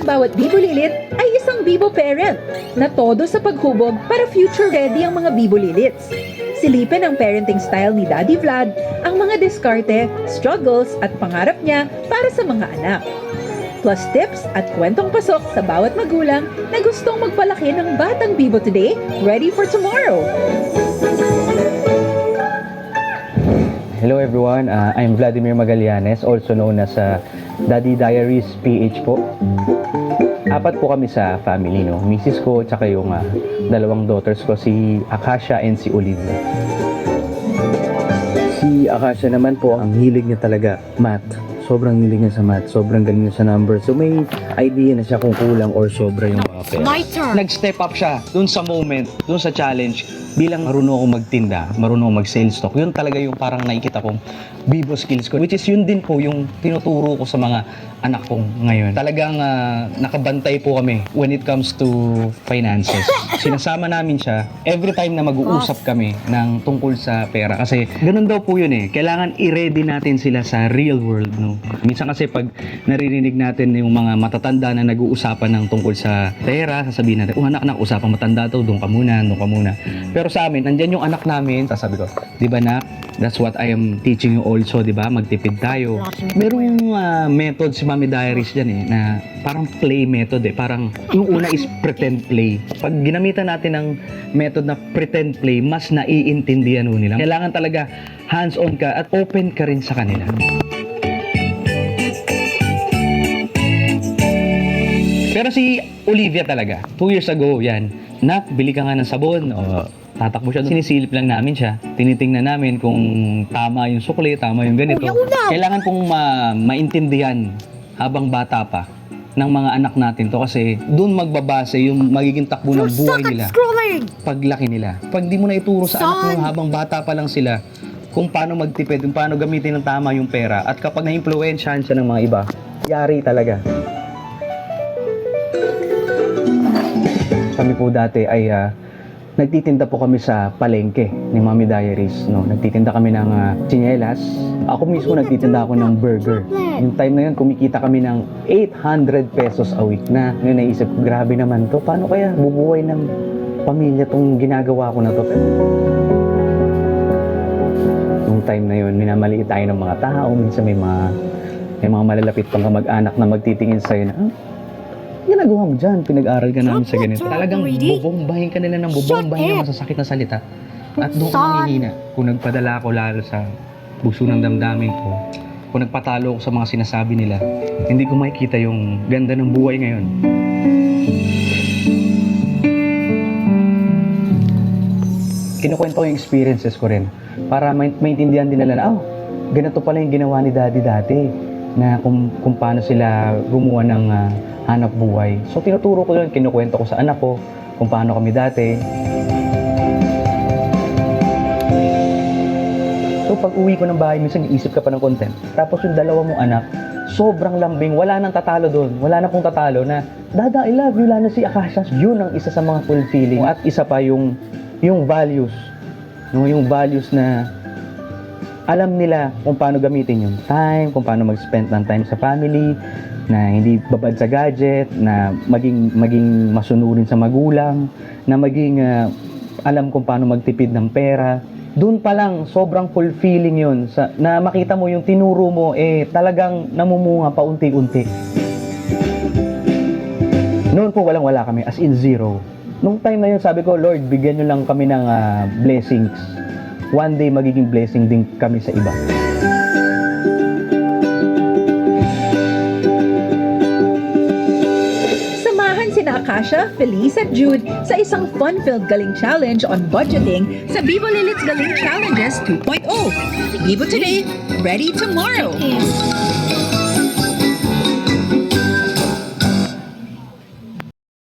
bawat Bibo Lilit ay isang Bibo parent na todo sa paghubog para future ready ang mga Bibo Lilits. Silipin ang parenting style ni Daddy Vlad, ang mga diskarte, struggles at pangarap niya para sa mga anak. Plus tips at kwentong pasok sa bawat magulang na gustong magpalaki ng batang Bibo today, ready for tomorrow. Hello everyone, I'm Vladimir Magallanes, also known as Daddy Diaries PH po. Apat po kami sa family, no? Mrs. ko, tsaka yung dalawang daughters ko, si Akasha and si Olivia. Si Akasha naman po, ang hilig niya talaga, math. Sobrang hilig niya sa math, sobrang galing niya sa numbers. So may idea na siya kung kulang or sobra yung mga pera. My turn! Nag-step up siya dun sa moment, dun sa challenge. Bilang marunong akong magtinda, marunong akong mag-sales stock. Yun talaga yung parang nakikita kong Bibo skills ko. Which is yun din po yung tinuturo ko sa mga anak kong ngayon. Talagang nakabantay po kami when it comes to finances. Sinasama namin siya every time na mag-uusap kami ng tungkol sa pera. Kasi ganun daw po yun eh. Kailangan i-ready natin sila sa real world. No? Minsan kasi pag naririnig natin yung mga matatanda na nag-uusapan ng tungkol sa pera, sasabihin natin, oh anak, usapang matanda to, doon ka muna, doon ka muna. Pero sa amin, nandyan yung anak namin, sasabi ko, di ba na, that's what I am teaching you also, di ba? Magtipid tayo. Merong method si Mami Diaries dyan eh, na parang play method eh. Parang yung una is pretend play. Pag ginamitan natin ng method na pretend play, mas naiintindihan mo nila. Kailangan talaga hands-on ka at open ka rin sa kanila. Pero si Olivia talaga, 2 years ago, yan, nak, bili ka nga ng sabon, o tatakbo siya doon. Sinisilip lang namin siya. Tinitingnan namin kung tama yung sukli, tama yung ganito. Kailangan kong maintindihan habang bata pa ng mga anak natin to kasi doon magbabase yung magiging takbo ng buhay nila paglaki nila. Pag di mo na ituro sa anak mo habang bata pa lang sila kung paano magtipid, kung paano gamitin ng tama yung pera at kapag na-influensyahan siya ng mga iba, yari talaga. Kami po dati ay nagtitinda po kami sa palengke ni Mami Diaries, no? Nagtitinda kami ng tsinelas. Ako mismo nagtitinda ako ng burger. Yung time na yun, kumikita kami ng 800 pesos a week na. Ngayon naisip ko, grabe naman to. Paano kaya bubuhay ng pamilya tong ginagawa ko na to? Yung time na yun, minamaliit tayo ng mga tao. Minsan may mga malalapit pang kamag-anak na magtitingin sa'yo na, ginagawa mo dyan, pinag-aral ka namin sa ganito. Talagang bubombahin ka nila ng bubombahin ng masasakit na salita. At doon ko manghihina. Kung nagpadala ako lalo sa bugso ng damdamin ko, kung nagpatalo ako sa mga sinasabi nila, hindi ko makikita yung ganda ng buhay ngayon. Kinukwento ko yung experiences ko rin para maintindihan din nila na, ganito pala yung ginawa ni Daddy dati na kung paano sila gumawa ng hanap buhay. So tinuturo ko yun, kinukwento ko sa anak ko kung paano kami dati. So pag uwi ko ng bahay, minsan iisip ka pa ng content. Tapos yung dalawa mong anak, sobrang lambing, wala nang tatalo doon. Wala na pong tatalo na, Dada, I love you, lalo si Akasha. Yun ang isa sa mga fulfilling. At isa pa yung values. No, yung values na alam nila kung paano gamitin yung time, kung paano mag-spend ng time sa family, na hindi babad sa gadget, na maging masunurin sa magulang, na maging alam kung paano magtipid ng pera. Doon pa lang, sobrang fulfilling yun. Na makita mo yung tinuro mo, talagang namumunga pa unti-unti. Noon po walang-wala kami, as in zero. Nung time na yun, sabi ko, Lord, bigyan nyo lang kami ng blessings. One day, magiging blessing din kami sa iba. Sina Akasha, Felice at Jude sa isang fun-filled galing challenge on budgeting sa Bibo Lilits Galing Challenges 2.0. Bibo today, ready tomorrow!